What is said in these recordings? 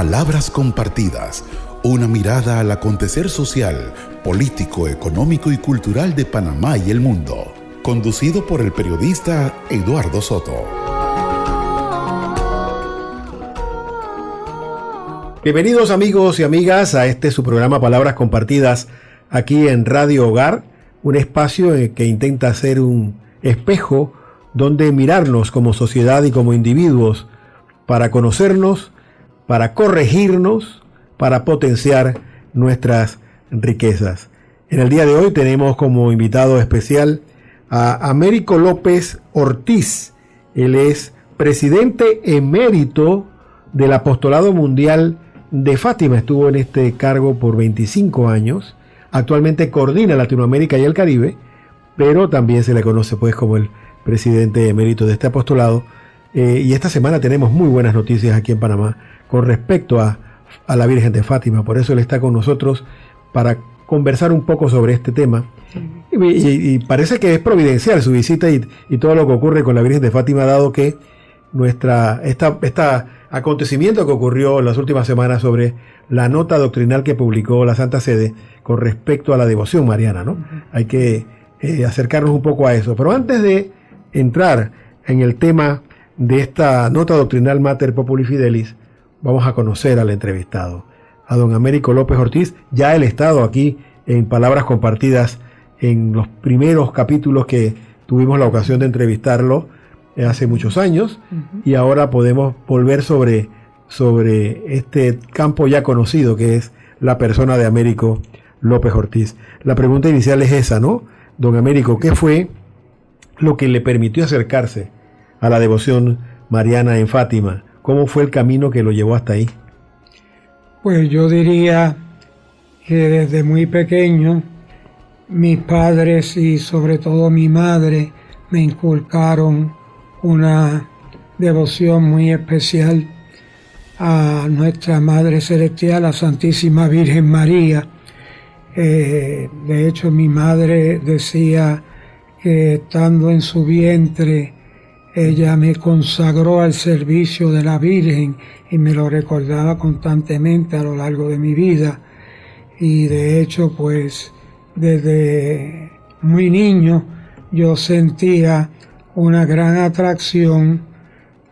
Palabras compartidas, una mirada al acontecer social, político, económico y cultural de Panamá y el mundo. Conducido por el periodista Eduardo Soto. Bienvenidos amigos y amigas a este su programa Palabras Compartidas aquí en Radio Hogar, un espacio que intenta ser un espejo donde mirarnos como sociedad y como individuos para conocernos, para corregirnos, para potenciar nuestras riquezas. En el día de hoy tenemos como invitado especial a Américo López Ortiz. Él es presidente emérito del Apostolado Mundial de Fátima. Estuvo en este cargo por 25 años. Actualmente coordina Latinoamérica y el Caribe, pero también se le conoce pues como el presidente emérito de este apostolado. Y esta semana tenemos muy buenas noticias aquí en Panamá con respecto a la Virgen de Fátima. Por eso él está con nosotros para conversar un poco sobre este tema. Y parece que es providencial su visita y todo lo que ocurre con la Virgen de Fátima, dado que este acontecimiento que ocurrió en las últimas semanas sobre la nota doctrinal que publicó la Santa Sede con respecto a la devoción mariana, ¿no? Hay que acercarnos un poco a eso. Pero antes de entrar en el tema de esta nota doctrinal Mater Populi Fidelis, vamos a conocer al entrevistado, a don Américo López Ortiz. Ya él ha estado aquí en Palabras Compartidas en los primeros capítulos que tuvimos la ocasión de entrevistarlo hace muchos años, y ahora podemos volver sobre este campo ya conocido que es la persona de Américo López Ortiz. La pregunta inicial es esa, ¿no? Don Américo, ¿qué fue lo que le permitió acercarse a la devoción mariana en Fátima? ¿Cómo fue el camino que lo llevó hasta ahí? Pues yo diría que desde muy pequeño mis padres y sobre todo mi madre me inculcaron una devoción muy especial a nuestra Madre Celestial, la Santísima Virgen María. De hecho, mi madre decía que estando en su vientre ella me consagró al servicio de la Virgen y me lo recordaba constantemente a lo largo de mi vida. Y de hecho, pues desde muy niño yo sentía una gran atracción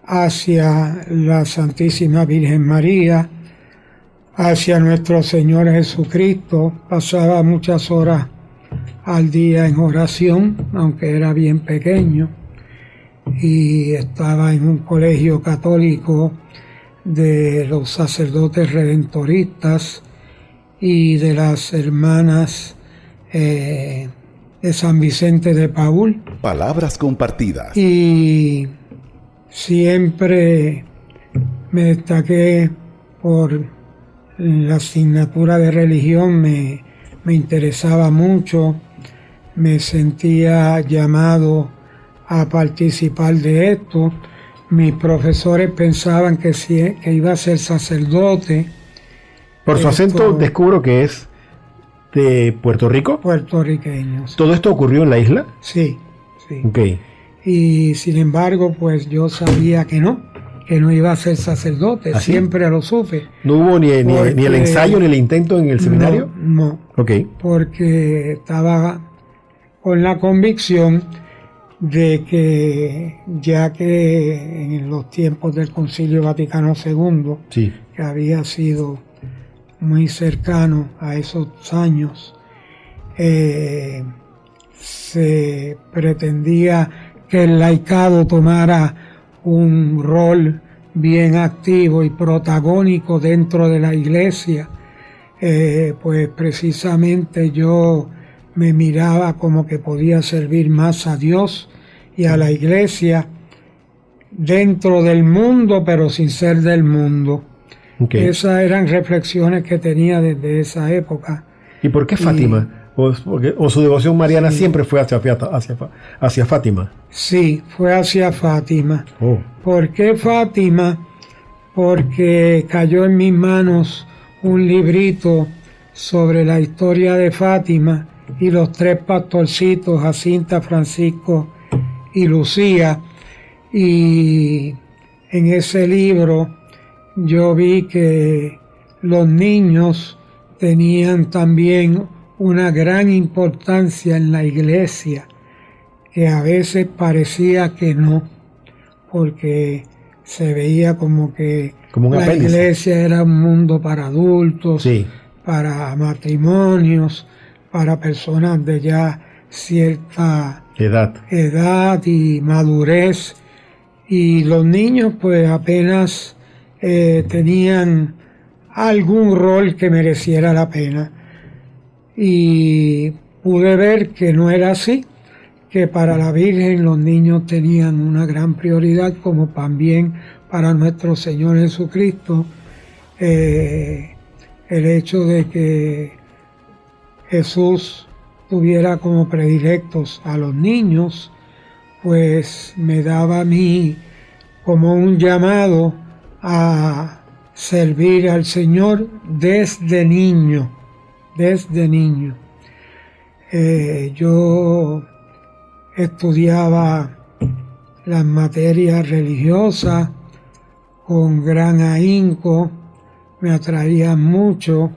hacia la Santísima Virgen María, hacia nuestro Señor Jesucristo. Pasaba muchas horas al día en oración, aunque era bien pequeño, y estaba en un colegio católico de los sacerdotes redentoristas y de las hermanas de San Vicente de Paúl. Palabras compartidas. Y siempre me destaqué por la asignatura de religión, me interesaba mucho, me sentía llamado a participar de esto. Mis profesores pensaban que iba a ser sacerdote. Por su acento descubro que es de Puerto Rico. Puertorriqueño. ¿Todo esto ocurrió en la isla? Sí, sí. Okay. Y sin embargo, pues yo sabía que no iba a ser sacerdote. ¿Ah, siempre sí? Lo supe. ¿No hubo ni el ensayo ni el intento en el seminario? No. Okay. Porque estaba con la convicción de que ya que en los tiempos del Concilio Vaticano II, sí, que había sido muy cercano a esos años, se pretendía que el laicado tomara un rol bien activo y protagónico dentro de la iglesia. Pues precisamente yo me miraba como que podía servir más a Dios y a la iglesia dentro del mundo, pero sin ser del mundo. Okay. Esas eran reflexiones que tenía desde esa época. ¿Y por qué Fátima? ¿O su devoción mariana siempre fue hacia Fátima? Sí, fue hacia Fátima. Oh. ¿Por qué Fátima? Porque cayó en mis manos un librito sobre la historia de Fátima y los tres pastorcitos, Jacinta, Francisco y Lucía. Y en ese libro yo vi que los niños tenían también una gran importancia en la iglesia, que a veces parecía que no, porque se veía como que la apéndice. Iglesia era un mundo para adultos, sí, para matrimonios, para personas de ya cierta edad y madurez, y los niños pues apenas tenían algún rol que mereciera la pena. Y pude ver que no era así, que para la Virgen los niños tenían una gran prioridad, como también para nuestro Señor Jesucristo. El hecho de que Jesús tuviera como predilectos a los niños, pues me daba a mí como un llamado a servir al Señor desde niño. Yo estudiaba las materias religiosas con gran ahínco, me atraían mucho.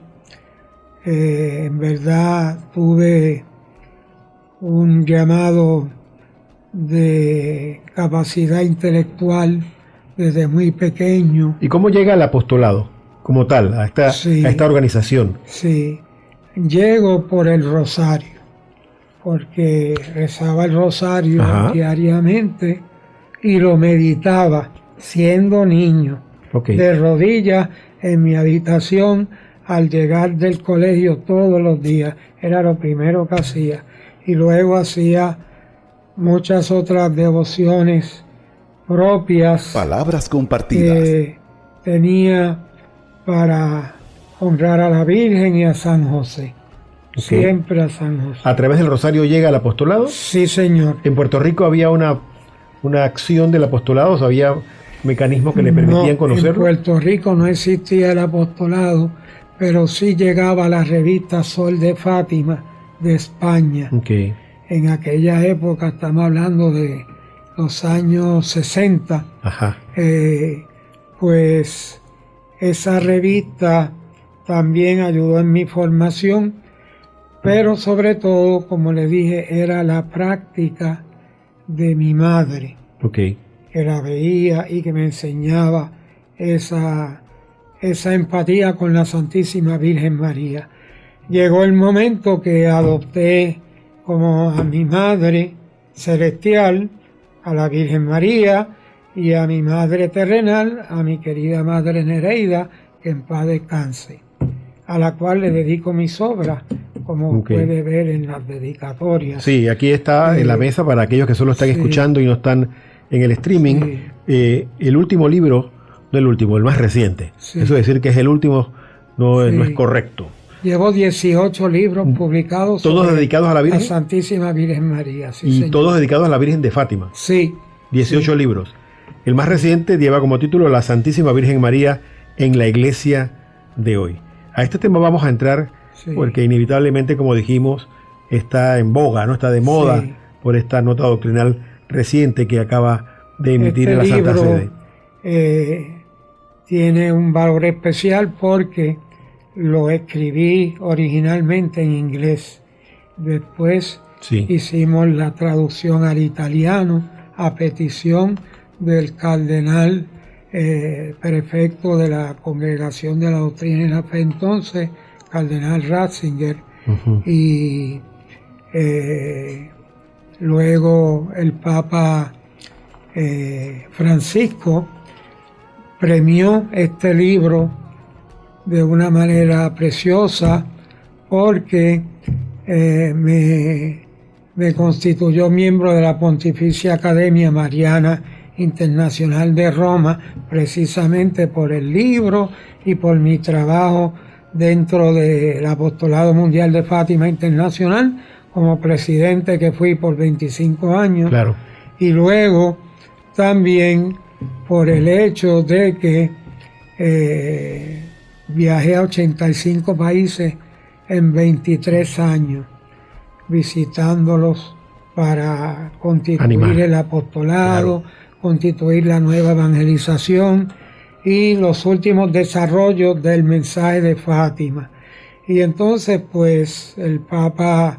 En verdad tuve un llamado de capacidad intelectual desde muy pequeño. ¿Y cómo llega al apostolado como tal, a esta organización? Sí, llego por el rosario, porque rezaba el rosario diariamente y lo meditaba siendo niño, de rodillas en mi habitación al llegar del colegio todos los días. Era lo primero que hacía, y luego hacía muchas otras devociones propias. Palabras compartidas. Que tenía para honrar a la Virgen y a San José. Siempre a San José. ¿A través del rosario llega al apostolado? Sí, señor. ¿En Puerto Rico había una acción del apostolado? ¿O había mecanismos que le permitían conocerlo? En Puerto Rico no existía el apostolado, pero sí llegaba la revista Sol de Fátima de España. En aquella época, estamos hablando de los años 60, pues esa revista también ayudó en mi formación, pero sobre todo, como le dije, era la práctica de mi madre, que la veía y que me enseñaba esa empatía con la Santísima Virgen María. Llegó el momento que adopté como a mi madre celestial, a la Virgen María, y a mi madre terrenal, a mi querida madre Nereida, que en paz descanse, a la cual le dedico mis obras, como puede ver en las dedicatorias. Sí, aquí está en la mesa para aquellos que solo están escuchando y no están en el streaming. El último libro, no el último, el más reciente. Eso decir que es el último no es correcto. Llevo 18 libros publicados. ¿Todos dedicados a la Virgen? A Santísima Virgen María, sí, y señor. Todos dedicados a la Virgen de Fátima. Sí. 18 libros. El más reciente lleva como título La Santísima Virgen María en la Iglesia de hoy. A este tema vamos a entrar porque inevitablemente, como dijimos, está en boga, no está de moda por esta nota doctrinal reciente que acaba de emitir en la Santa Sede. Tiene un valor especial porque lo escribí originalmente en inglés. Después hicimos la traducción al italiano a petición del cardenal prefecto de la Congregación de la Doctrina y la Fe entonces, cardenal Ratzinger, y luego el Papa Francisco premió este libro de una manera preciosa porque me constituyó miembro de la Pontificia Academia Mariana Internacional de Roma, precisamente por el libro y por mi trabajo dentro del Apostolado Mundial de Fátima Internacional, como presidente que fui por 25 años. Claro. Y luego también por el hecho de que viajé a 85 países en 23 años, visitándolos para constituir el apostolado, constituir la nueva evangelización, y los últimos desarrollos del mensaje de Fátima. Y entonces pues el Papa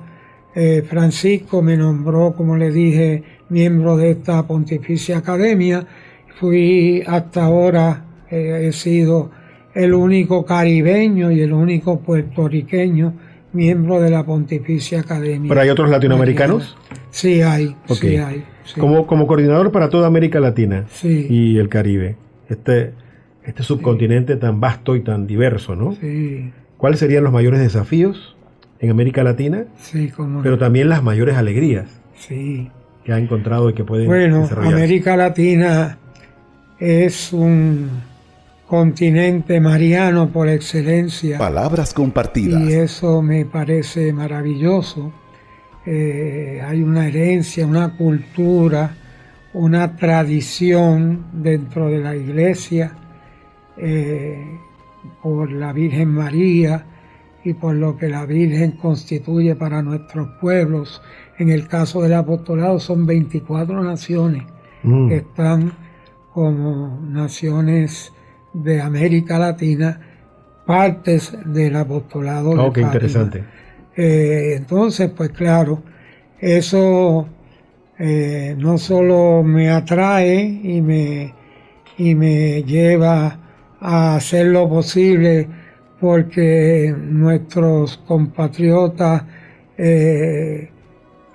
Francisco me nombró, como le dije, miembro de esta Pontificia Academia. Fui hasta ahora, he sido el único caribeño y el único puertorriqueño miembro de la Pontificia Academia. ¿Pero hay otros latinoamericanos? Sí hay, okay. Sí hay. Sí. Como coordinador para toda América Latina sí. y el Caribe, este subcontinente tan vasto y tan diverso, ¿no? Sí. ¿Cuáles serían los mayores desafíos en América Latina? Sí, cómo no. Pero también las mayores alegrías sí. que ha encontrado y que pueden desarrollarse. América Latina es un continente mariano por excelencia. Palabras compartidas. Y eso me parece maravilloso. Hay una herencia, una cultura, una tradición dentro de la iglesia por la Virgen María y por lo que la Virgen constituye para nuestros pueblos. En el caso del apostolado son 24 naciones que están como naciones de América Latina, partes del apostolado de qué Fátima. Interesante. Entonces, pues claro, eso no solo me atrae y me lleva a hacer lo posible porque nuestros compatriotas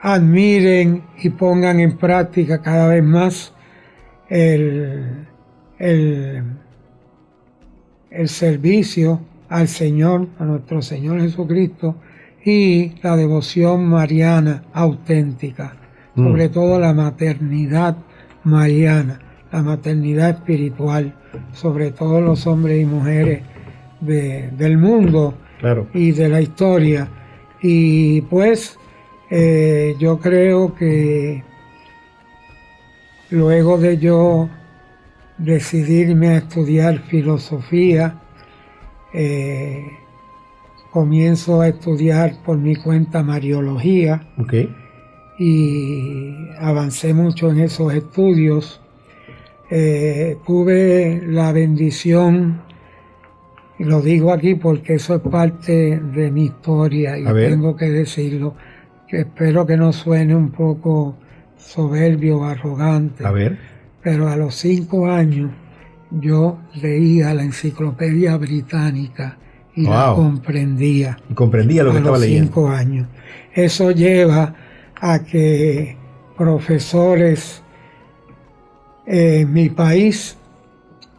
admiren y pongan en práctica cada vez más el servicio al Señor, a nuestro Señor Jesucristo, y la devoción mariana auténtica, sobre todo la maternidad mariana, la maternidad espiritual, sobre todo los hombres y mujeres del mundo, claro, y de la historia. Y pues yo creo que luego de yo decidirme a estudiar filosofía, comienzo a estudiar por mi cuenta Mariología, y avancé mucho en esos estudios. Tuve la bendición, y lo digo aquí porque eso es parte de mi historia y tengo que decirlo, que espero que no suene un poco soberbio o arrogante, pero a los 5 años yo leía la Enciclopedia Británica y la comprendía. Y comprendía lo que estaba leyendo. A los 5 años. Eso lleva a que profesores en mi país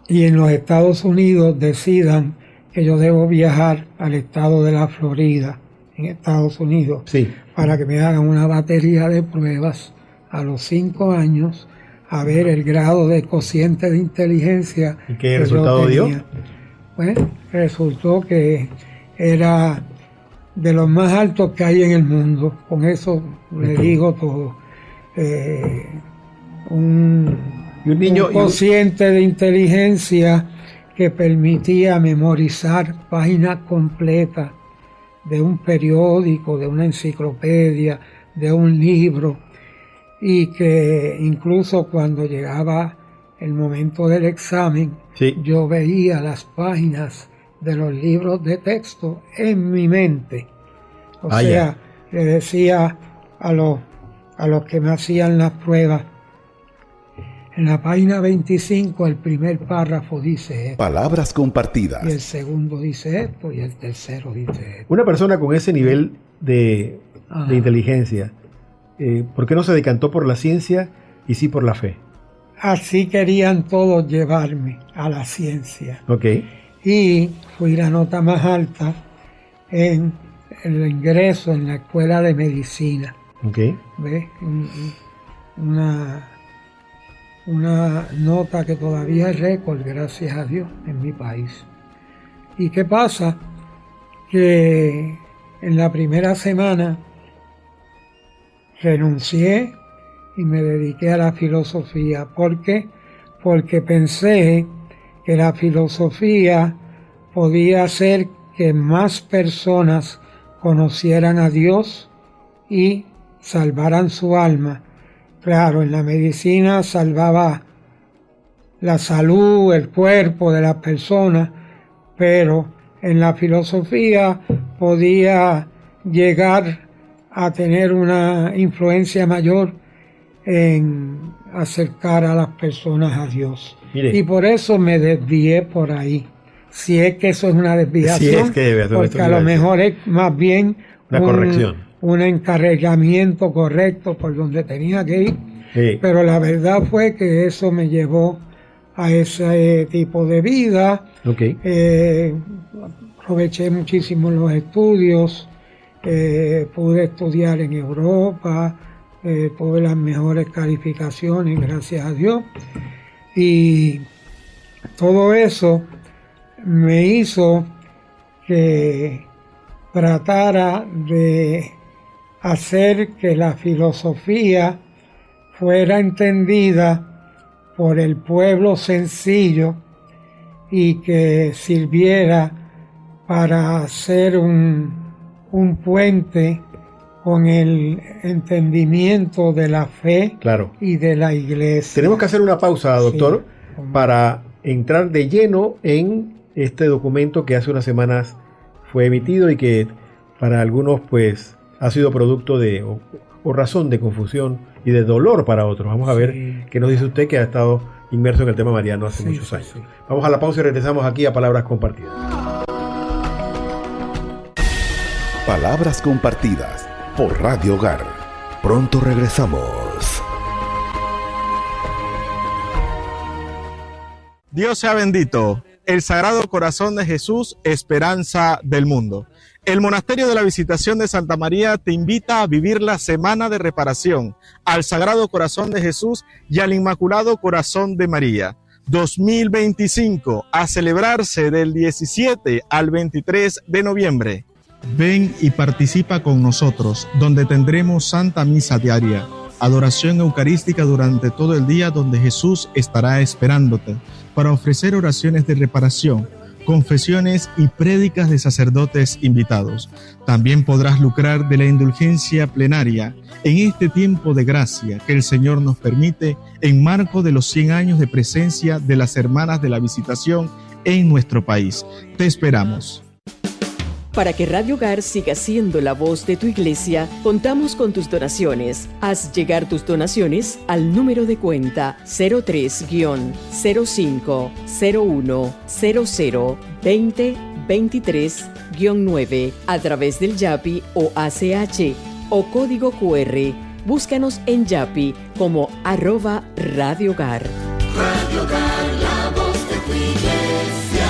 y en los Estados Unidos decidan que yo debo viajar al estado de la Florida, en Estados Unidos, para que me hagan una batería de pruebas a los 5 años, a ver el grado de cociente de inteligencia. ¿Y qué resultado dio? Pues resultó que era de los más altos que hay en el mundo. Con eso le digo todo. Un cociente de inteligencia que permitía memorizar páginas completas de un periódico, de una enciclopedia, de un libro, y que incluso cuando llegaba el momento del examen, yo veía las páginas de los libros de texto en mi mente. O sea, le decía a los que me hacían las pruebas, en la página 25 el primer párrafo dice esto. Palabras compartidas. Y el segundo dice esto y el tercero dice esto. Una persona con ese nivel de inteligencia, ¿por qué no se decantó por la ciencia y sí por la fe? Así querían todos llevarme a la ciencia. Y fui la nota más alta en el ingreso en la escuela de medicina. ¿Ves? Una nota que todavía es récord, gracias a Dios, en mi país. ¿Y qué pasa? Que en la primera semana renuncié y me dediqué a la filosofía. ¿Por qué? Porque pensé que la filosofía podía hacer que más personas conocieran a Dios y salvaran su alma. Claro, en la medicina salvaba la salud, el cuerpo de las personas, pero en la filosofía podía llegar a tener una influencia mayor en acercar a las personas a Dios. Mire. Y por eso me desvié por ahí. Si es que eso es una desviación, Si es que porque a lo mejor es más bien una corrección, un encarrilamiento correcto por donde tenía que ir. Sí. Pero la verdad fue que eso me llevó a ese tipo de vida. Okay. Aproveché muchísimo los estudios, pude estudiar en Europa, tuve las mejores calificaciones, gracias a Dios. Y todo eso me hizo que tratara de hacer que la filosofía fuera entendida por el pueblo sencillo y que sirviera para hacer un puente con el entendimiento de la fe, claro, y de la iglesia. Tenemos que hacer una pausa, doctor, sí, para entrar de lleno en este documento que hace unas semanas fue emitido y que para algunos pues ha sido producto de o razón de confusión y de dolor para otros. Vamos a ver qué nos dice usted, que ha estado inmerso en el tema mariano hace muchos años. Sí. Vamos a la pausa y regresamos aquí a Palabras Compartidas. Palabras Compartidas por Radio Hogar. Pronto regresamos. Dios sea bendito. El Sagrado Corazón de Jesús, esperanza del mundo. El Monasterio de la Visitación de Santa María te invita a vivir la Semana de Reparación al Sagrado Corazón de Jesús y al Inmaculado Corazón de María. 2025, a celebrarse del 17 al 23 de noviembre. Ven y participa con nosotros, donde tendremos Santa Misa diaria, adoración eucarística durante todo el día, donde Jesús estará esperándote para ofrecer oraciones de reparación, confesiones y prédicas de sacerdotes invitados. También podrás lucrar de la indulgencia plenaria en este tiempo de gracia que el Señor nos permite en marco de los 100 años de presencia de las Hermanas de la Visitación en nuestro país. Te esperamos. Para que Radio Hogar siga siendo la voz de tu iglesia, contamos con tus donaciones. Haz llegar tus donaciones al número de cuenta 03-05-01-00-2023-9 a través del Yapi o ACH o código QR. Búscanos en Yapi como @Radio Hogar. Radio Hogar, la voz de tu iglesia.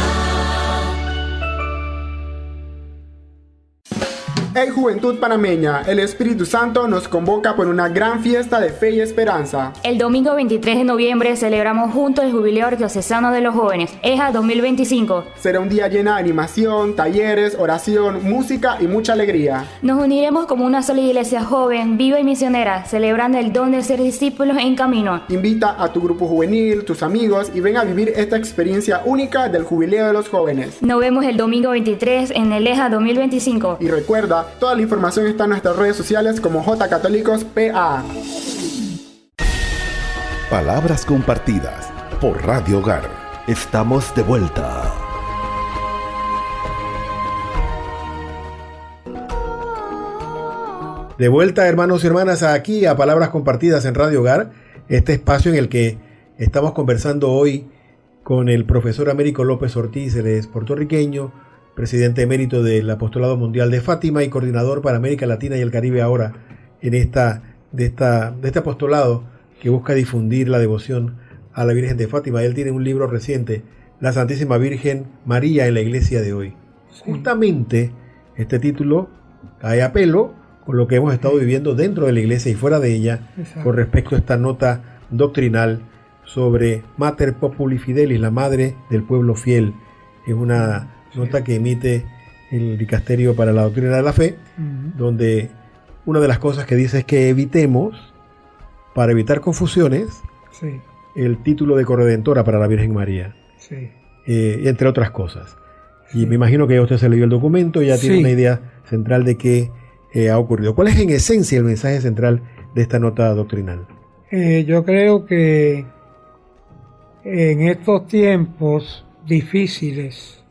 Hey Juventud Panameña, el Espíritu Santo nos convoca por una gran fiesta de fe y esperanza. El domingo 23 de noviembre celebramos juntos el Jubileo Arquidiocesano de los Jóvenes, EJA 2025. Será un día lleno de animación, talleres, oración, música y mucha alegría. Nos uniremos como una sola iglesia joven, viva y misionera, celebrando el don de ser discípulos en camino. Invita a tu grupo juvenil, tus amigos y ven a vivir esta experiencia única del Jubileo de los Jóvenes. Nos vemos el domingo 23 en el EJA 2025. Y recuerda, toda la información está en nuestras redes sociales como J Católicos PA. Palabras Compartidas por Radio Hogar. Estamos de vuelta. De vuelta, hermanos y hermanas, aquí a Palabras Compartidas en Radio Hogar, este espacio en el que estamos conversando hoy con el profesor Américo López Ortiz. Él es puertorriqueño, presidente emérito del Apostolado Mundial de Fátima y coordinador para América Latina y el Caribe ahora en este apostolado que busca difundir la devoción a la Virgen de Fátima. Él tiene un libro reciente, La Santísima Virgen María en la Iglesia de hoy. Sí. Justamente este título cae a pelo con lo que hemos estado viviendo dentro de la Iglesia y fuera de ella. Exacto. Con respecto a esta nota doctrinal sobre Mater Populi Fidelis, la madre del pueblo fiel. Es una nota que emite el Dicasterio para la Doctrina de la Fe, donde una de las cosas que dice es que evitemos, para evitar confusiones, el título de corredentora para la Virgen María, entre otras cosas. Y me imagino que ya usted se leyó el documento y ya tiene una idea central de qué ha ocurrido. ¿Cuál es en esencia el mensaje central de esta nota doctrinal? Yo creo que En estos tiempos difíciles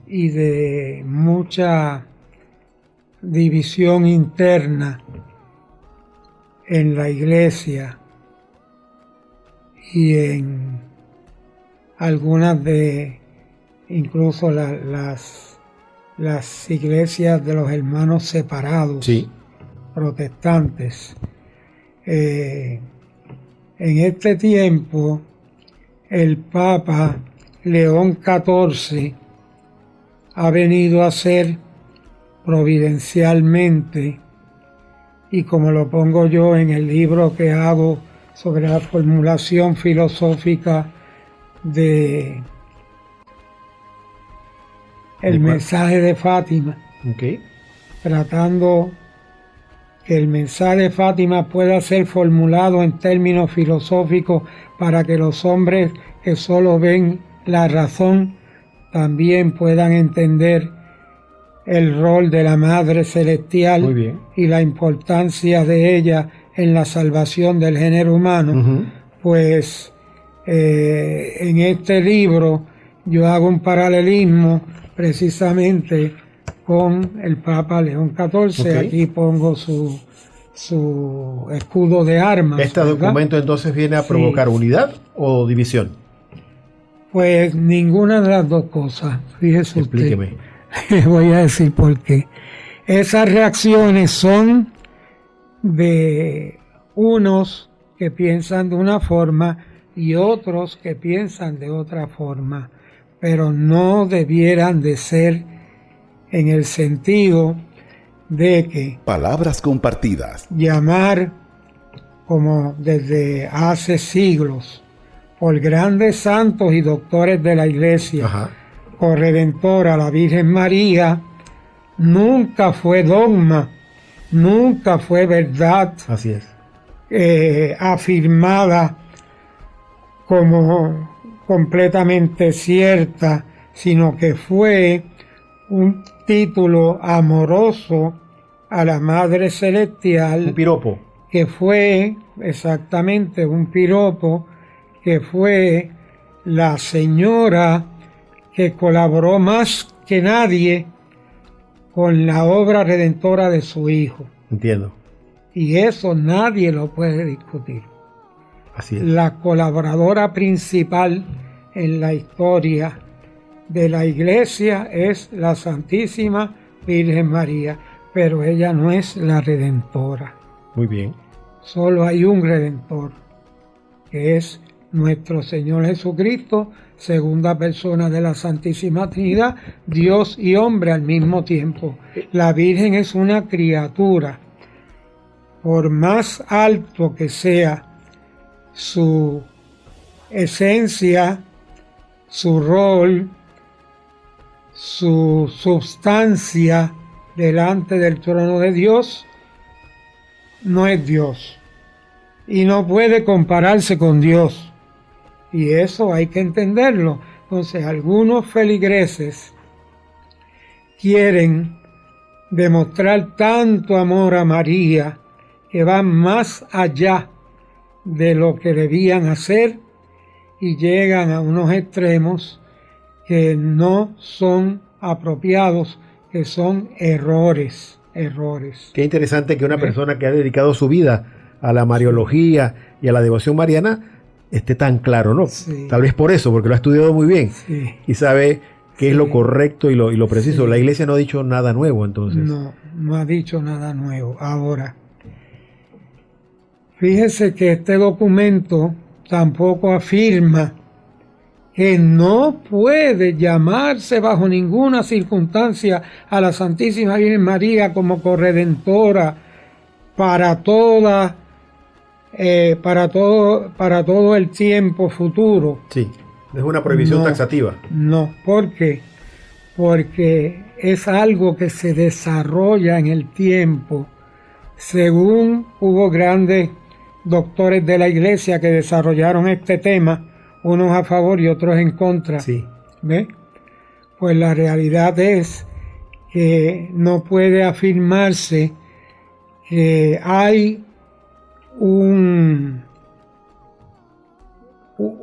y de mucha división interna en la iglesia y en algunas de incluso las iglesias de los hermanos separados, Sí. protestantes. En este tiempo el Papa León XIV ha venido a ser providencialmente, y como lo pongo yo en el libro que hago sobre la formulación filosófica de el mensaje de Fátima, Okay. tratando que el mensaje de Fátima pueda ser formulado en términos filosóficos para que los hombres que solo ven la razón también puedan entender el rol de la Madre Celestial. Muy bien. Y la importancia de ella en la salvación del género humano. Ujú. Pues en este libro yo hago un paralelismo precisamente con el Papa León XIV. Ok. Aquí pongo su escudo de armas. ¿Este ¿verdad? documento entonces viene a Sí. provocar unidad o división? Pues ninguna de las dos cosas. Fíjese Explíqueme. usted. Le voy a decir por qué. Esas reacciones son de unos que piensan de una forma y otros que piensan de otra forma, pero no debieran de ser en el sentido de que Palabras compartidas. llamar, como desde hace siglos, por grandes santos y doctores de la Iglesia, Ajá. corredentora, la Virgen María, nunca fue dogma, nunca fue verdad Así es. afirmada como completamente cierta, sino que fue un título amoroso a la Madre Celestial. Un piropo. Que fue exactamente un piropo, que fue la señora que colaboró más que nadie con la obra redentora de su hijo. Entiendo. Y eso nadie lo puede discutir. Así es. La colaboradora principal en la historia de la Iglesia es la Santísima Virgen María, pero ella no es la redentora. Muy bien. Solo hay un redentor, que es nuestro Señor Jesucristo, segunda persona de la Santísima Trinidad, Dios y hombre al mismo tiempo. La Virgen es una criatura. Por más alto que sea su esencia, su rol, su substancia delante del trono de Dios, no es Dios y no puede compararse con Dios, y eso hay que entenderlo. Entonces algunos feligreses quieren demostrar tanto amor a María que van más allá de lo que debían hacer y llegan a unos extremos que no son apropiados, que son errores. Qué interesante que una persona que ha dedicado su vida a la mariología y a la devoción mariana esté tan claro, ¿no? Sí. Tal vez por eso, porque lo ha estudiado muy bien Sí. y sabe qué es Sí. lo correcto y lo preciso. Sí. La iglesia no ha dicho nada nuevo, entonces. No ha dicho nada nuevo. Ahora, fíjese que este documento tampoco afirma que no puede llamarse bajo ninguna circunstancia a la Santísima Virgen María como corredentora para todo el tiempo futuro. Sí, es una prohibición No. taxativa. No, ¿por qué? Porque es algo que se desarrolla en el tiempo. Según hubo grandes doctores de la Iglesia que desarrollaron este tema, unos a favor y otros en contra. Sí. ¿Ve? Pues la realidad es que no puede afirmarse que hay un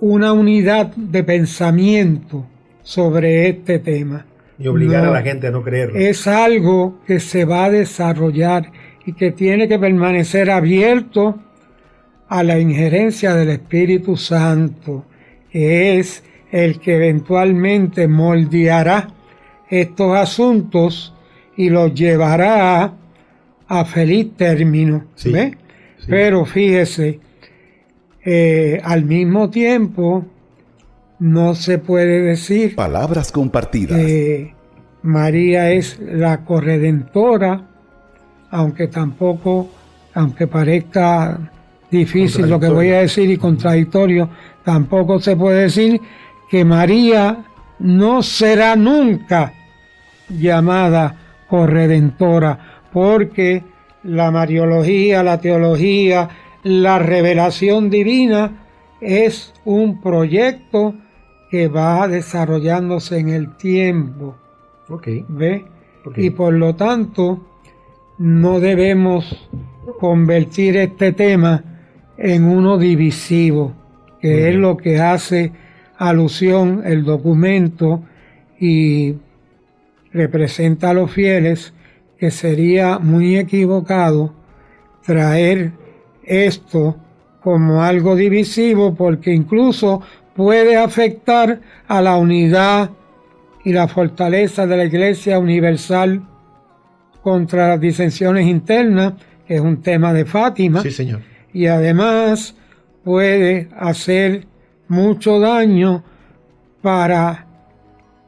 una unidad de pensamiento sobre este tema. Y obligar a la gente a no creerlo. Es algo que se va a desarrollar y que tiene que permanecer abierto a la injerencia del Espíritu Santo, que es el que eventualmente moldeará estos asuntos y los llevará a feliz término. Sí, ¿Ve? sí. Pero fíjese, al mismo tiempo no se puede decir Palabras compartidas. que María es la corredentora, aunque parezca difícil lo que voy a decir y contradictorio, tampoco se puede decir que María no será nunca llamada corredentora, porque la mariología, la teología, la revelación divina es un proyecto que va desarrollándose en el tiempo. ¿Ve? Y por lo tanto no debemos convertir este tema en uno divisivo, que es lo que hace alusión el documento y representa a los fieles, que sería muy equivocado traer esto como algo divisivo, porque incluso puede afectar a la unidad y la fortaleza de la Iglesia Universal contra las disensiones internas, que es un tema de Fátima. Sí, señor. Y además puede hacer mucho daño para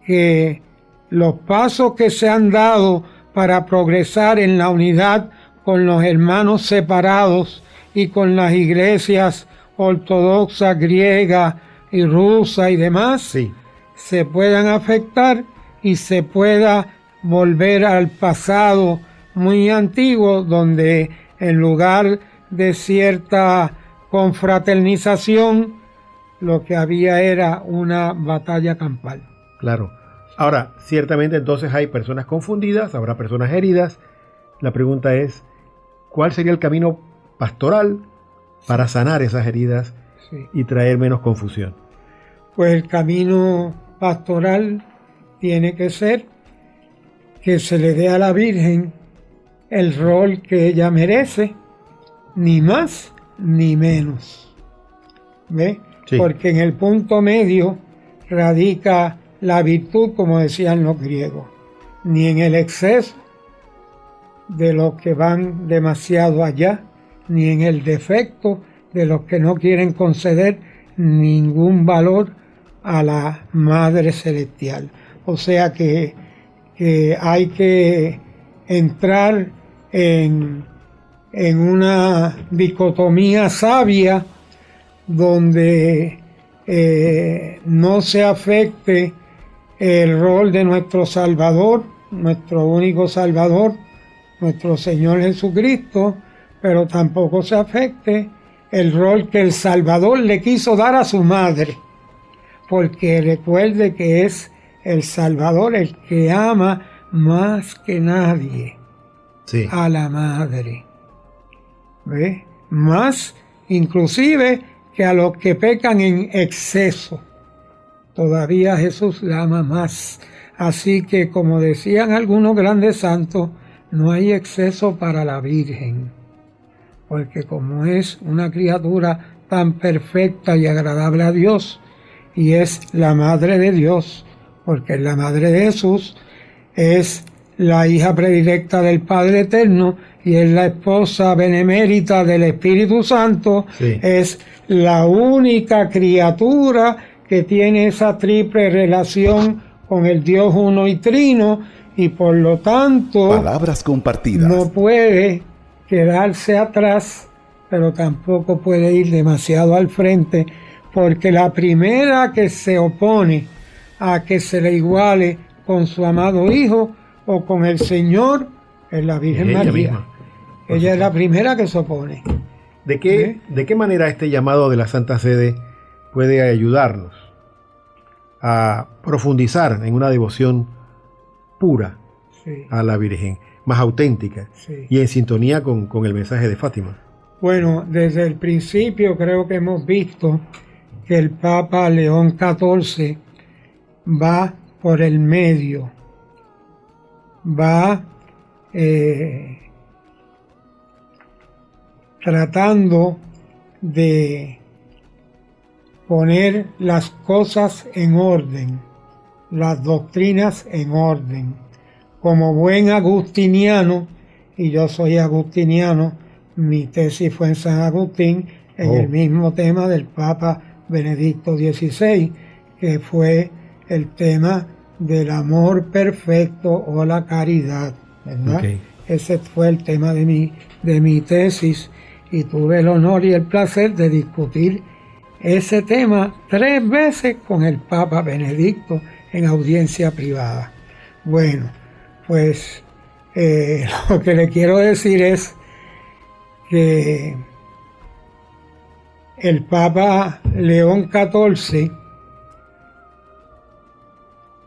que los pasos que se han dado para progresar en la unidad con los hermanos separados y con las iglesias ortodoxas, griegas y rusas y demás, Sí. se puedan afectar y se pueda volver al pasado muy antiguo, donde en lugar de cierta confraternización, lo que había era una batalla campal. Claro. Ahora, ciertamente entonces hay personas confundidas, habrá personas heridas. La pregunta es, ¿cuál sería el camino pastoral para sanar esas heridas y traer menos confusión? Pues el camino pastoral tiene que ser que se le dé a la Virgen el rol que ella merece, ni más ni menos. ¿Ve? Sí. Porque en el punto medio radica la virtud, como decían los griegos, ni en el exceso de los que van demasiado allá, ni en el defecto de los que no quieren conceder ningún valor a la Madre Celestial. O sea que hay que entrar en una dicotomía sabia donde no se afecte el rol de nuestro Salvador, nuestro único Salvador, nuestro Señor Jesucristo, pero tampoco se afecte el rol que el Salvador le quiso dar a su madre, porque recuerde que es el Salvador el que ama más que nadie a la madre, ¿ve? Más inclusive que a los que pecan en exceso. Todavía Jesús la ama más. Así que, como decían algunos grandes santos, no hay exceso para la Virgen, porque como es una criatura tan perfecta y agradable a Dios, y es la Madre de Dios, porque es la Madre de Jesús, es la hija predilecta del Padre Eterno, y es la esposa benemérita del Espíritu Santo, es la única criatura que tiene esa triple relación con el Dios uno y trino, y por lo tanto Palabras compartidas. no puede quedarse atrás, pero tampoco puede ir demasiado al frente, porque la primera que se opone a que se le iguale con su amado Hijo o con el Señor es la Virgen María. Misma. Ella es la primera que se opone. ¿De qué manera este llamado de la Santa Sede puede ayudarnos a profundizar en una devoción pura a la Virgen, más auténtica y en sintonía con el mensaje de Fátima? Bueno, desde el principio creo que hemos visto que el Papa León XIV va por el medio, va tratando de poner las cosas en orden, las doctrinas en orden. Como buen agustiniano, y yo soy agustiniano, mi tesis fue en San Agustín, en el mismo tema del Papa Benedicto XVI, que fue el tema del amor perfecto o la caridad, ¿verdad? Okay. Ese fue el tema de mi tesis, y tuve el honor y el placer de discutir ese tema 3 veces con el Papa Benedicto en audiencia privada. Bueno, pues lo que le quiero decir es que el Papa León XIV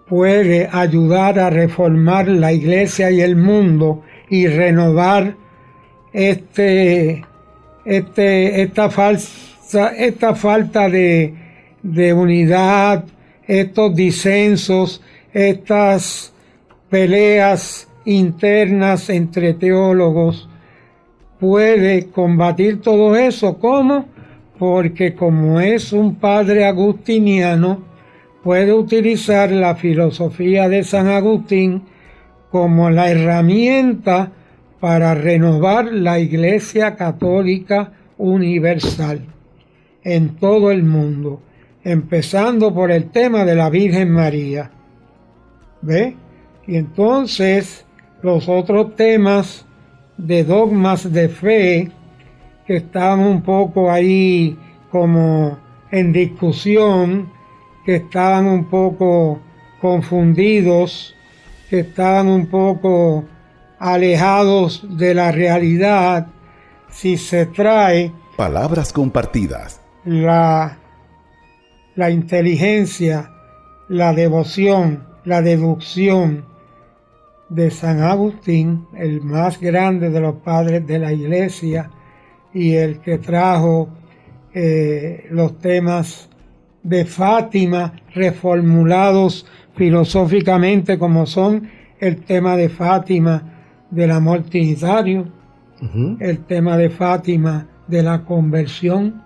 puede ayudar a reformar la Iglesia y el mundo y renovar esta falta de unidad, estos disensos, estas peleas internas entre teólogos. Puede combatir todo eso. ¿Cómo? Porque como es un padre agustiniano, puede utilizar la filosofía de San Agustín como la herramienta para renovar la Iglesia Católica Universal en todo el mundo, empezando por el tema de la Virgen María. ¿Ve? Y entonces los otros temas de dogmas de fe que estaban un poco ahí como en discusión, que estaban un poco confundidos, que estaban un poco alejados de la realidad, si se trae palabras compartidas, la inteligencia, la devoción, la deducción de San Agustín, el más grande de los padres de la Iglesia y el que trajo los temas de Fátima reformulados filosóficamente, como son el tema de Fátima del amor trinitario, el tema de Fátima de la conversión,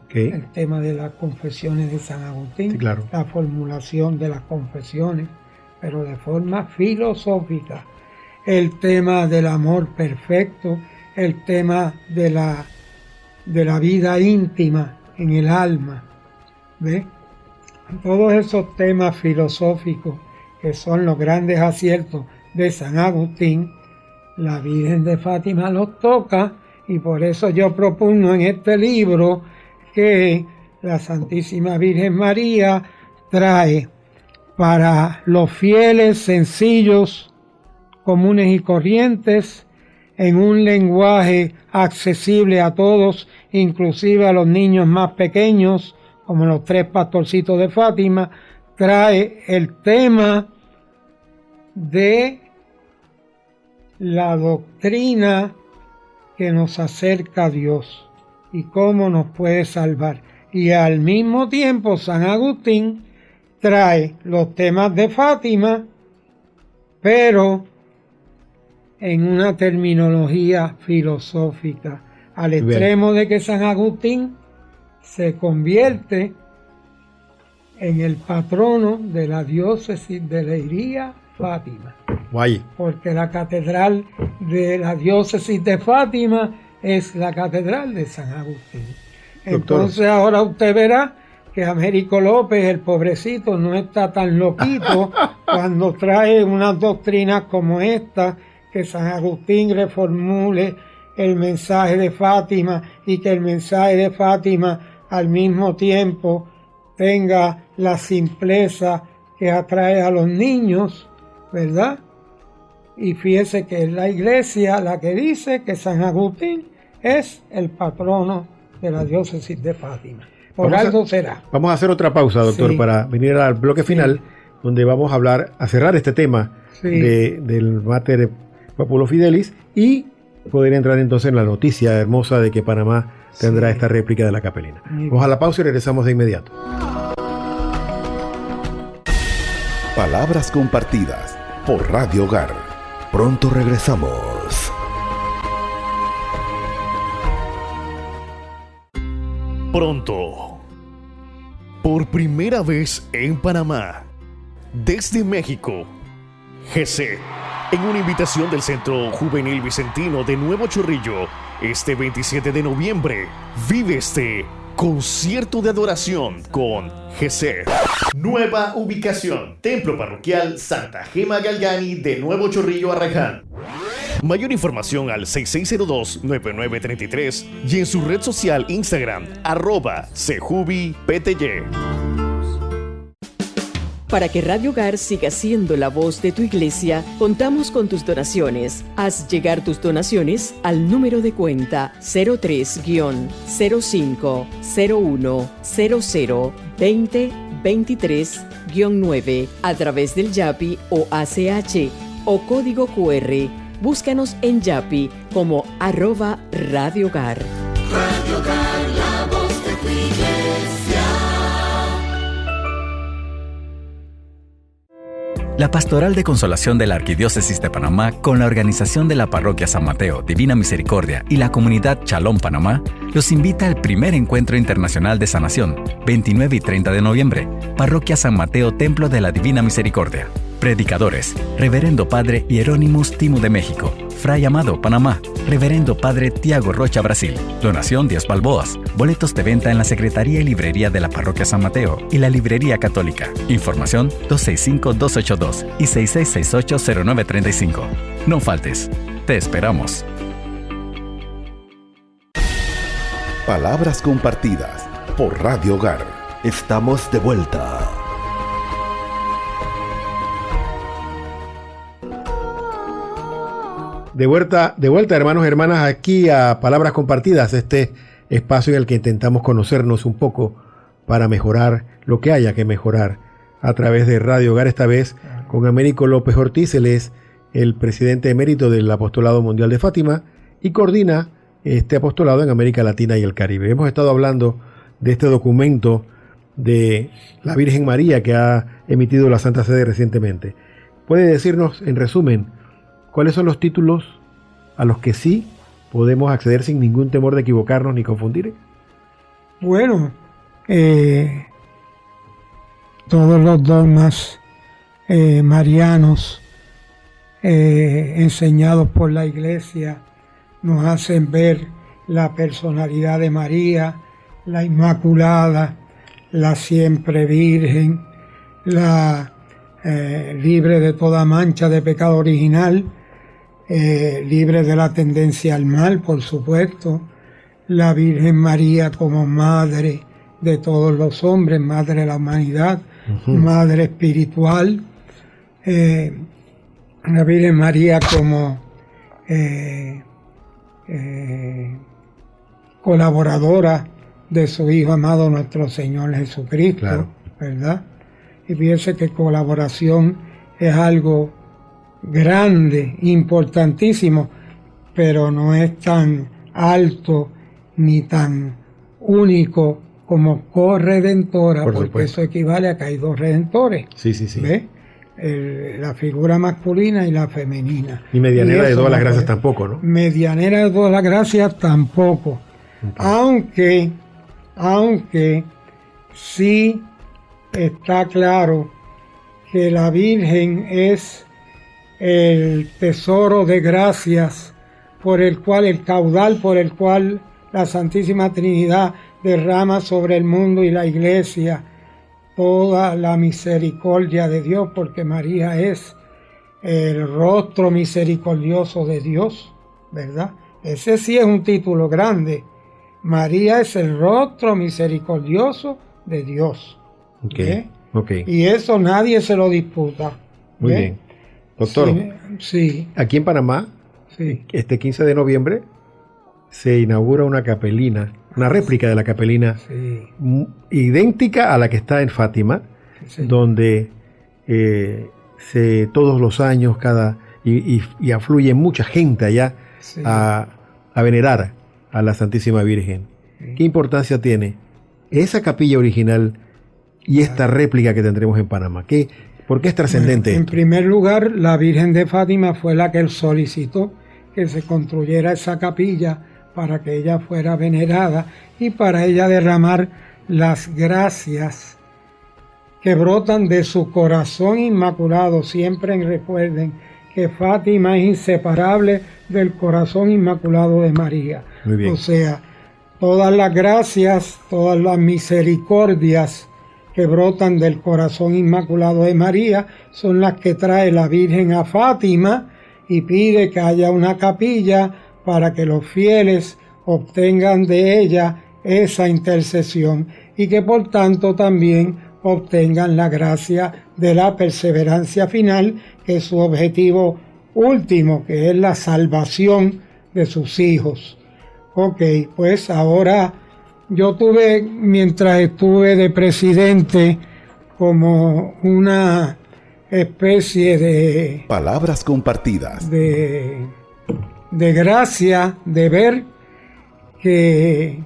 el tema de las confesiones de San Agustín, sí, claro, la formulación de las confesiones, pero de forma filosófica, el tema del amor perfecto, el tema de la vida íntima en el alma, ¿ve? Todos esos temas filosóficos que son los grandes aciertos de San Agustín, la Virgen de Fátima los toca, y por eso yo propongo en este libro que la Santísima Virgen María trae para los fieles sencillos, comunes y corrientes, en un lenguaje accesible a todos, inclusive a los niños más pequeños, como los 3 pastorcitos de Fátima, trae el tema de la doctrina que nos acerca a Dios y cómo nos puede salvar. Y al mismo tiempo San Agustín trae los temas de Fátima, pero en una terminología filosófica, al extremo de que San Agustín se convierte en el patrono de la diócesis de Leiría, Fátima. Guay. Porque la catedral de la diócesis de Fátima es la catedral de San Agustín. Doctor. Entonces ahora usted verá que Américo López, el pobrecito, no está tan loquito cuando trae unas doctrinas como esta, que San Agustín reformule el mensaje de Fátima y que el mensaje de Fátima al mismo tiempo tenga la simpleza que atrae a los niños, ¿verdad? Y fíjese que es la Iglesia la que dice que San Agustín es el patrono de la diócesis de Fátima. Por algo será. Vamos a hacer otra pausa, doctor, Sí. para venir al bloque final, donde vamos a hablar, a cerrar este tema del Mater Populo Fidelis y poder entrar entonces en la noticia hermosa de que Panamá tendrá esta réplica de la capelina. Vamos a la pausa y regresamos de inmediato. Palabras compartidas por Radio Hogar. Pronto regresamos. Pronto. Por primera vez en Panamá. Desde México. GC. En una invitación del Centro Juvenil Vicentino de Nuevo Chorrillo, este 27 de noviembre, vive este concierto de adoración con GC. Nueva ubicación: Templo Parroquial Santa Gema Galgani de Nuevo Chorrillo, Arraiján. Mayor información al 6602-9933 y en su red social Instagram, @cjubipty. Para que Radio Hogar siga siendo la voz de tu iglesia, contamos con tus donaciones. Haz llegar tus donaciones al número de cuenta 03-05-01-00-2023-9 a través del Yapi o ACH o código QR. Búscanos en Yapi como @Radio Hogar. Radio Hogar, la voz de tu iglesia. La Pastoral de Consolación de la Arquidiócesis de Panamá, con la organización de la Parroquia San Mateo, Divina Misericordia y la comunidad Shalom Panamá, los invita al primer Encuentro Internacional de Sanación, 29 y 30 de noviembre, Parroquia San Mateo, Templo de la Divina Misericordia. Predicadores: Reverendo Padre Hieronymus Timo de México, Fray Amado, Panamá, Reverendo Padre Tiago Rocha, Brasil. Donación 10 balboas. Boletos de venta en la Secretaría y Librería de la Parroquia San Mateo y la Librería Católica. Información 265-282 y 6668-0935. No faltes. Te esperamos. Palabras compartidas por Radio Hogar. Estamos de vuelta. De vuelta, hermanos y hermanas, aquí a Palabras Compartidas, este espacio en el que intentamos conocernos un poco para mejorar lo que haya que mejorar a través de Radio Hogar, esta vez con Américo López Ortiz. Él es el presidente emérito del Apostolado Mundial de Fátima y coordina este apostolado en América Latina y el Caribe. Hemos estado hablando de este documento de la Virgen María que ha emitido la Santa Sede recientemente. ¿Puede decirnos, en resumen, cuáles son los títulos a los que sí podemos acceder sin ningún temor de equivocarnos ni confundir? Bueno, todos los dogmas marianos enseñados por la Iglesia nos hacen ver la personalidad de María, la Inmaculada, la siempre Virgen, la libre de toda mancha de pecado original, libre de la tendencia al mal, por supuesto, la Virgen María como madre de todos los hombres, madre de la humanidad, madre espiritual, la Virgen María como colaboradora de su Hijo amado nuestro Señor Jesucristo, claro, ¿verdad? Y fíjense que colaboración es algo grande, importantísimo, pero no es tan alto ni tan único como corredentora, porque supuesto. Eso equivale a que hay dos redentores. Sí. ¿Ves? La figura masculina y la femenina. Y medianera de todas las gracias tampoco, ¿no? Medianera de todas las gracias tampoco. Okay. Aunque sí está claro que la Virgen es el tesoro de gracias por el cual, el caudal por el cual la Santísima Trinidad derrama sobre el mundo y la Iglesia toda la misericordia de Dios, porque María es el rostro misericordioso de Dios, ¿verdad? Ese sí es un título grande. María es el rostro misericordioso de Dios. Okay. Y eso nadie se lo disputa. Muy bien. Doctor, sí. Aquí en Panamá, este 15 de noviembre, se inaugura una capelina, una réplica de la capelina idéntica a la que está en Fátima, donde todos los años y afluye mucha gente allá a venerar a la Santísima Virgen. ¿Qué importancia tiene esa capilla original y esta réplica que tendremos en Panamá? ¿Por qué es trascendente Bueno, en esto? primer lugar, la Virgen de Fátima fue la que solicitó que se construyera esa capilla para que ella fuera venerada y para ella derramar las gracias que brotan de su corazón inmaculado. Siempre recuerden que Fátima es inseparable del corazón inmaculado de María. Muy bien. O sea, todas las gracias, todas las misericordias que brotan del corazón inmaculado de María son las que trae la Virgen a Fátima y pide que haya una capilla para que los fieles obtengan de ella esa intercesión y que por tanto también obtengan la gracia de la perseverancia final, que es su objetivo último, que es la salvación de sus hijos. Ok, pues ahora yo tuve, mientras estuve de presidente, como una especie de Palabras compartidas. de gracia de ver que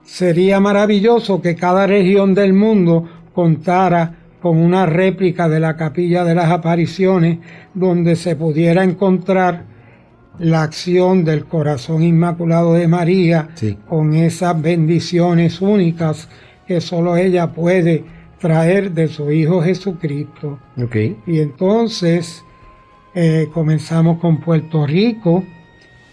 sería maravilloso que cada región del mundo contara con una réplica de la Capilla de las Apariciones donde se pudiera encontrar la acción del corazón inmaculado de María, Sí. con esas bendiciones únicas que solo ella puede traer de su Hijo Jesucristo. Ok. Y entonces comenzamos con Puerto Rico,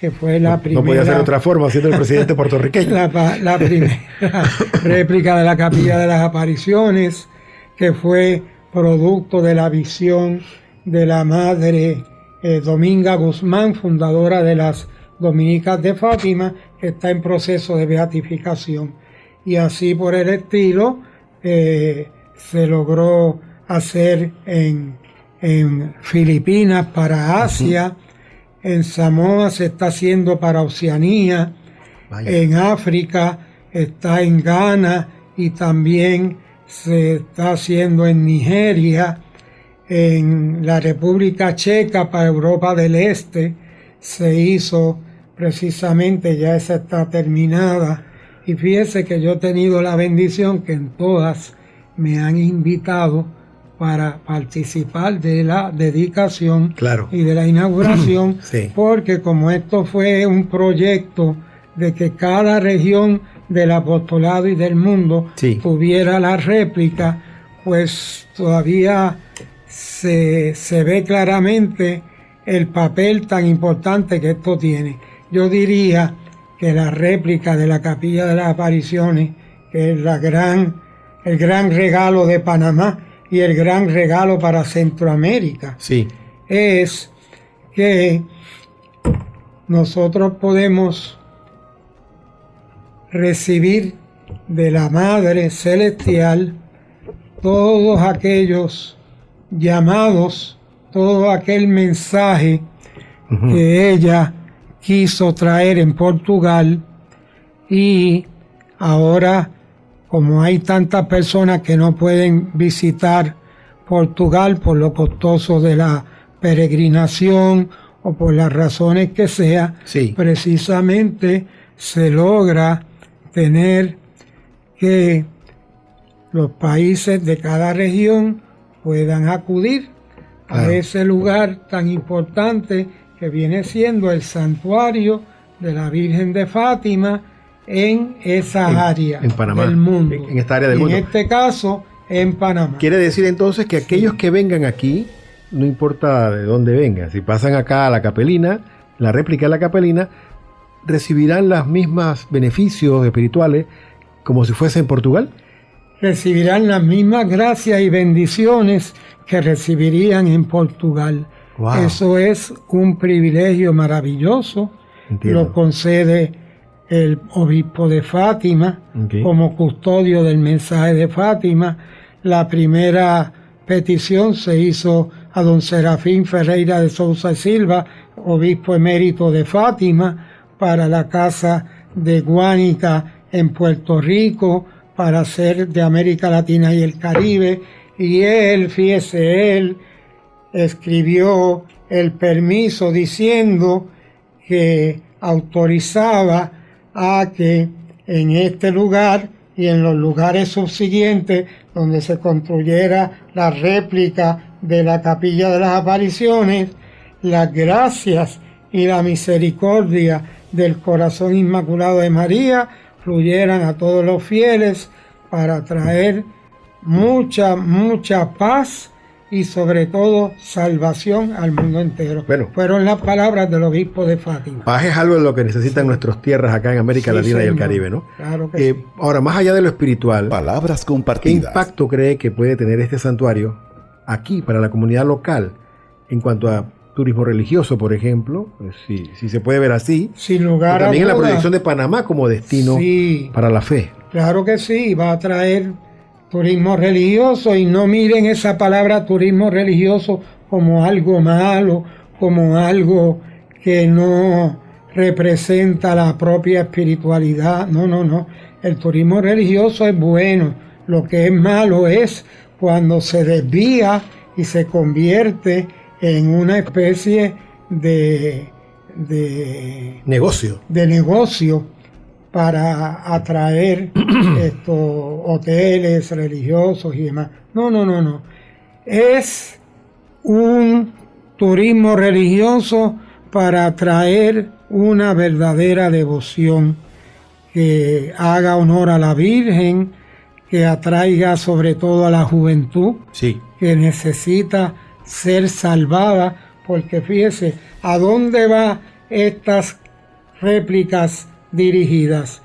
que fue la primera... No podía ser de otra forma, siendo el presidente puertorriqueño. la primera réplica de la Capilla de las Apariciones, que fue producto de la visión de la Madre Dominga Guzmán, fundadora de las Dominicas de Fátima, que está en proceso de beatificación. Y así por el estilo se logró hacer en Filipinas para Asia, en Samoa se está haciendo para Oceanía, Vaya. en África está en Ghana y también se está haciendo en Nigeria, en la República Checa para Europa del Este se hizo precisamente, ya esa está terminada. Y fíjese que yo he tenido la bendición que en todas me han invitado para participar de la dedicación Claro. y de la inauguración, Sí. porque como esto fue un proyecto de que cada región del apostolado y del mundo Sí. tuviera la réplica, pues todavía se ve claramente el papel tan importante que esto tiene. Yo diría que la réplica de la Capilla de las Apariciones, que es el gran regalo de Panamá y el gran regalo para Centroamérica, Sí. es que nosotros podemos recibir de la Madre Celestial todos aquellos llamados, todo aquel mensaje que ella quiso traer en Portugal, y ahora, como hay tantas personas que no pueden visitar Portugal por lo costoso de la peregrinación o por las razones que sea, Sí. precisamente se logra tener que los países de cada región puedan acudir a Claro. ese lugar tan importante que viene siendo el santuario de la Virgen de Fátima en esa área en Panamá, del mundo. en esta área del Y mundo. en este caso, en Panamá. Quiere decir entonces que aquellos que vengan aquí, no importa de dónde vengan, si pasan acá a la Capelina, la réplica de la Capelina, recibirán los mismos beneficios espirituales como si fuese en Portugal. Recibirán las mismas gracias y bendiciones que recibirían en Portugal. Wow. Eso es un privilegio maravilloso. Entiendo. Lo concede el obispo de Fátima Ok. como custodio del mensaje de Fátima. La primera petición se hizo a don Serafín Ferreira de Sousa y Silva, obispo emérito de Fátima, para la casa de Guánica en Puerto Rico, para ser de América Latina y el Caribe. Y él, fíjese, él escribió el permiso diciendo que autorizaba a que en este lugar y en los lugares subsiguientes donde se construyera la réplica de la Capilla de las Apariciones, las gracias y la misericordia del Corazón Inmaculado de María fluyeran a todos los fieles para traer mucha paz y sobre todo salvación al mundo entero. Bueno, fueron las palabras del obispo de Fátima. Paz es algo de lo que necesitan nuestras tierras acá en América Latina y el Caribe, ¿no? Claro que sí. Ahora, más allá de lo espiritual, palabras ¿qué compartidas. impacto cree que puede tener este santuario aquí para la comunidad local en cuanto a turismo religioso, por ejemplo? Si se puede ver así. Sin lugar a también en la dudas. proyección de Panamá como destino para la fe. Claro que sí, va a traer turismo religioso, y no miren esa palabra turismo religioso como algo malo, como algo que no representa la propia espiritualidad. No. El turismo religioso es bueno. Lo que es malo es cuando se desvía y se convierte en una especie de negocio para atraer estos hoteles religiosos y demás. No. Es un turismo religioso para atraer una verdadera devoción que haga honor a la Virgen, que atraiga sobre todo a la juventud, que necesita ser salvada, porque fíjese, ¿a dónde van estas réplicas dirigidas?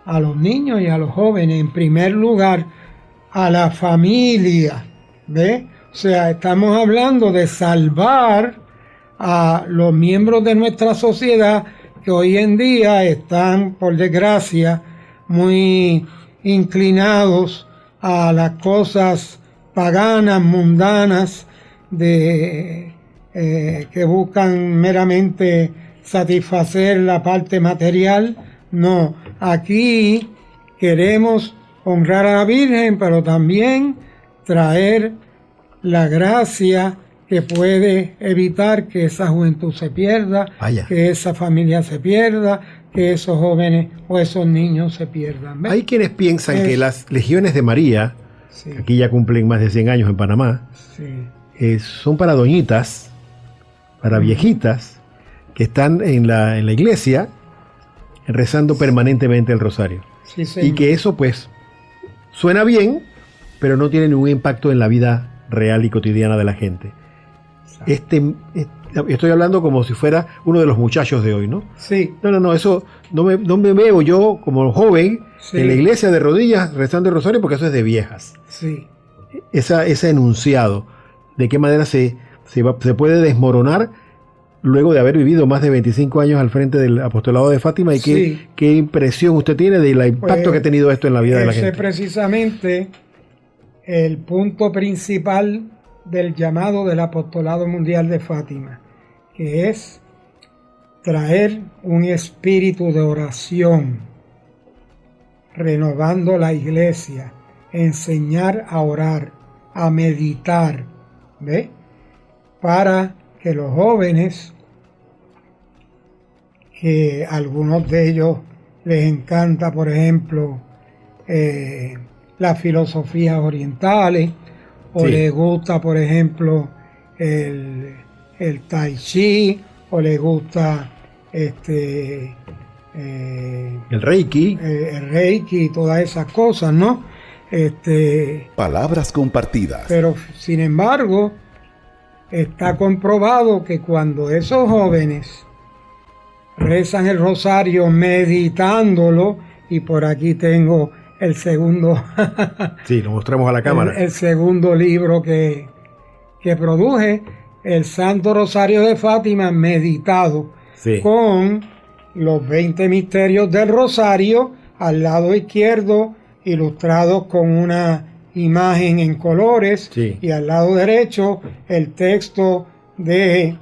A los niños y a los jóvenes, en primer lugar, a la familia, ¿ve? O sea, estamos hablando de salvar a los miembros de nuestra sociedad que hoy en día están, por desgracia, muy inclinados a las cosas paganas, mundanas, que buscan meramente satisfacer la parte material. No, aquí queremos honrar a la Virgen, pero también traer la gracia que puede evitar que esa juventud se pierda, que esa familia se pierda, que esos jóvenes o esos niños se pierdan. ¿Ves? Hay quienes piensan que las legiones de María, aquí ya cumplen más de 100 años en Panamá, son para doñitas, para viejitas, que están en la iglesia rezando permanentemente el rosario. Y que eso pues suena bien, pero no tiene ningún impacto en la vida real y cotidiana de la gente. Estoy hablando como si fuera uno de los muchachos de hoy, ¿no? Sí. No, eso no me veo yo como joven en la iglesia de rodillas rezando el rosario, porque eso es de viejas. Sí. Ese enunciado, de qué manera se puede desmoronar luego de haber vivido más de 25 años al frente del apostolado de Fátima, y qué impresión usted tiene del impacto que ha tenido esto en la vida de la gente. Ese es precisamente el punto principal del llamado del Apostolado Mundial de Fátima, que es traer un espíritu de oración, renovando la iglesia, enseñar a orar, a meditar, ¿ve? Para que los jóvenes, que algunos de ellos les encanta, por ejemplo, las filosofías orientales, o les gusta, por ejemplo, el Tai Chi, o les gusta el Reiki. El Reiki y todas esas cosas, ¿no? Palabras compartidas. Pero, sin embargo, está comprobado que cuando esos jóvenes rezan el rosario meditándolo, y por aquí tengo el segundo lo mostramos a la cámara, el segundo libro que produje, el Santo Rosario de Fátima meditado, con los 20 misterios del rosario al lado izquierdo, ilustrados con una imagen en colores, y al lado derecho el texto de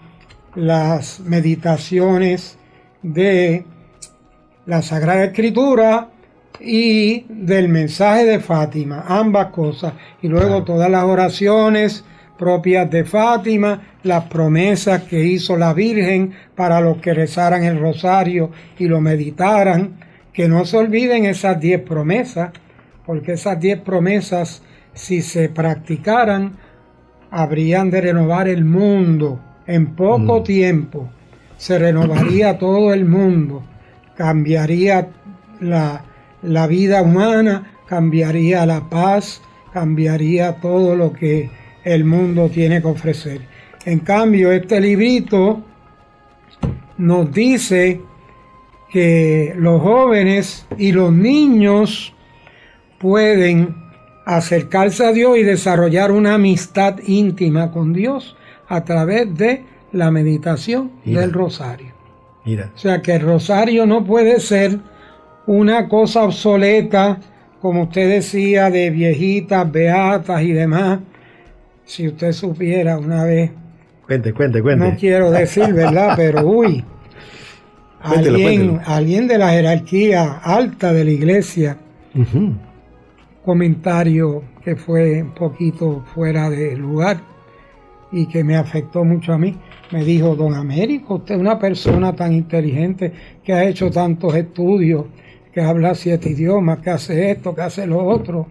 las meditaciones de la Sagrada Escritura y del mensaje de Fátima, ambas cosas, y luego todas las oraciones propias de Fátima, las promesas que hizo la Virgen para los que rezaran el rosario y lo meditaran, que no se olviden esas 10 promesas, porque esas 10 promesas, si se practicaran, habrían de renovar el mundo en poco tiempo. Se renovaría todo el mundo, cambiaría la vida humana, cambiaría la paz, cambiaría todo lo que el mundo tiene que ofrecer. En cambio, este librito nos dice que los jóvenes y los niños pueden acercarse a Dios y desarrollar una amistad íntima con Dios a través de la meditación del rosario. O sea que el rosario no puede ser una cosa obsoleta, como usted decía, de viejitas, beatas y demás. Si usted supiera una vez, cuente. no quiero decir, ¿verdad? Pero uy, alguien de la jerarquía alta de la iglesia, comentario que fue un poquito fuera de lugar y que me afectó mucho a mí, me dijo: don Américo, usted es una persona tan inteligente que ha hecho tantos estudios, que habla 7 idiomas, que hace esto, que hace lo otro.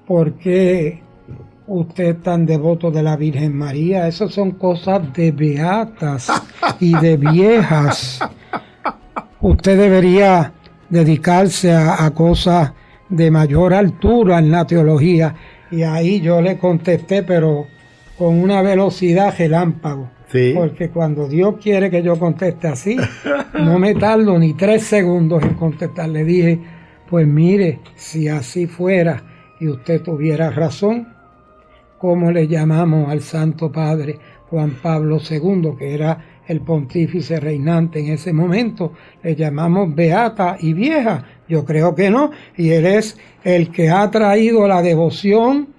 ¿Por qué usted es tan devoto de la Virgen María? Esas son cosas de beatas y de viejas. Usted debería dedicarse a cosas de mayor altura en la teología. Y ahí yo le contesté, pero con una velocidad relámpago. Sí. Porque cuando Dios quiere que yo conteste así, no me tardo ni 3 segundos en contestar. Le dije: pues mire, si así fuera y usted tuviera razón, ¿cómo le llamamos al Santo Padre Juan Pablo II, que era el pontífice reinante en ese momento? ¿Le llamamos beata y vieja? Yo creo que no. Y él es el que ha traído la devoción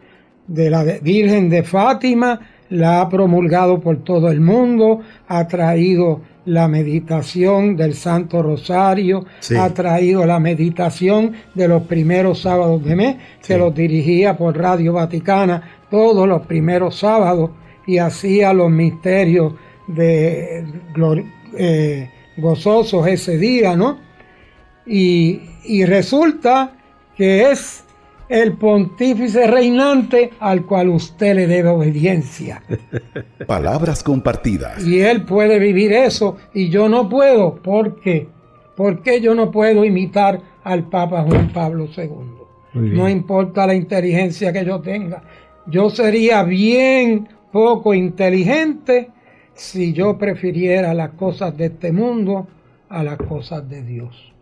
de la Virgen de Fátima, la ha promulgado por todo el mundo, ha traído la meditación del Santo Rosario, ha traído la meditación de los primeros sábados de mes, que los dirigía por Radio Vaticana todos los primeros sábados, y hacía los misterios gozosos ese día, ¿no? Y resulta que es el pontífice reinante al cual usted le debe obediencia. Palabras compartidas. Y él puede vivir eso y yo no puedo. ¿Por qué? ¿Por qué yo no puedo imitar al Papa Juan Pablo II? No importa la inteligencia que yo tenga. Yo sería bien poco inteligente si yo prefiriera las cosas de este mundo a las cosas de Dios.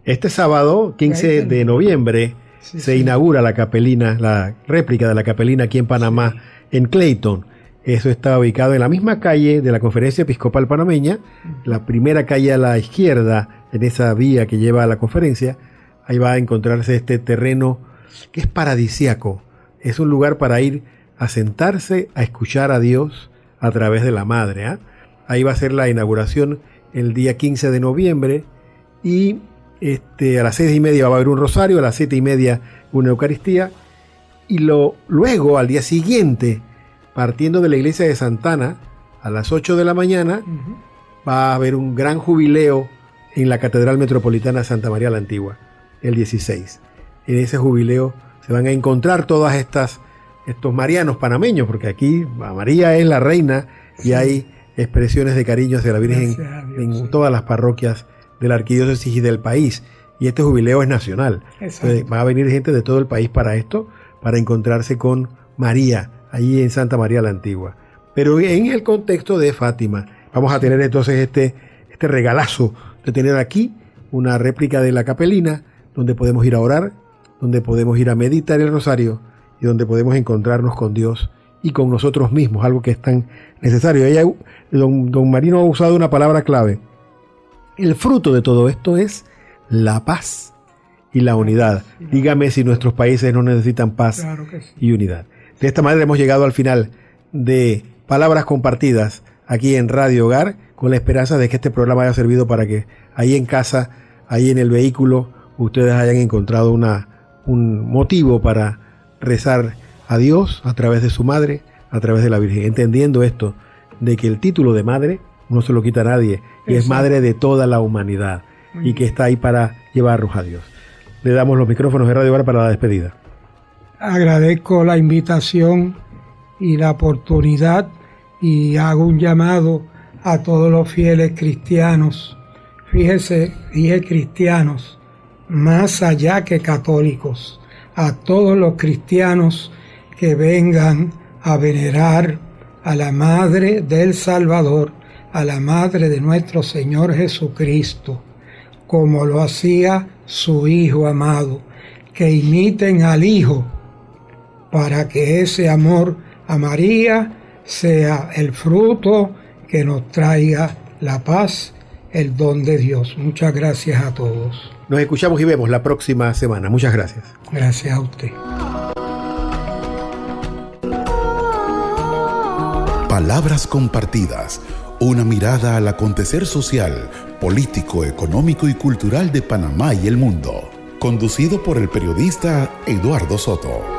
Este sábado, 15 de noviembre, se inaugura la capelina, la réplica de la capelina aquí en Panamá, en Clayton. Eso está ubicado en la misma calle de la Conferencia Episcopal Panameña, la primera calle a la izquierda, en esa vía que lleva a la conferencia. Ahí va a encontrarse este terreno que es paradisíaco. Es un lugar para ir a sentarse, a escuchar a Dios a través de la Madre. Ahí va a ser la inauguración el día 15 de noviembre y a las 6:30 va a haber un rosario, a las 7:30 una Eucaristía, y luego al día siguiente, partiendo de la iglesia de Santana, a las 8 de la mañana, va a haber un gran jubileo en la Catedral Metropolitana Santa María la Antigua, el 16. En ese jubileo se van a encontrar todas estos marianos panameños, porque aquí María es la reina y hay expresiones de cariño hacia la Virgen en todas las parroquias de la arquidiócesis y del país, y este jubileo es nacional. Entonces, va a venir gente de todo el país para esto, para encontrarse con María allí en Santa María la Antigua. Pero en el contexto de Fátima vamos a tener entonces este regalazo de tener aquí una réplica de la capelina, donde podemos ir a orar, donde podemos ir a meditar el rosario y donde podemos encontrarnos con Dios y con nosotros mismos, algo que es tan necesario. Don Marino ha usado una palabra clave. El fruto de todo esto es la paz y la unidad. Dígame si nuestros países no necesitan paz y unidad. De esta manera hemos llegado al final de Palabras Compartidas aquí en Radio Hogar, con la esperanza de que este programa haya servido para que ahí en casa, ahí en el vehículo, ustedes hayan encontrado un motivo para rezar a Dios a través de su madre, a través de la Virgen, entendiendo esto, de que el título de madre no se lo quita a nadie, y es madre de toda la humanidad. y que está ahí para llevarnos a Dios. Le damos los micrófonos de Radio Hogar para la despedida. Agradezco la invitación y la oportunidad y hago un llamado a todos los fieles cristianos. Fíjese, dije cristianos, más allá que católicos, a todos los cristianos que vengan a venerar a la Madre del Salvador, a la Madre de nuestro Señor Jesucristo, como lo hacía su Hijo amado, que imiten al Hijo, para que ese amor a María sea el fruto que nos traiga la paz, el don de Dios. Muchas gracias a todos. Nos escuchamos y vemos la próxima semana. Muchas gracias. Gracias a usted. Palabras compartidas. Una mirada al acontecer social, político, económico y cultural de Panamá y el mundo. Conducido por el periodista Eduardo Soto.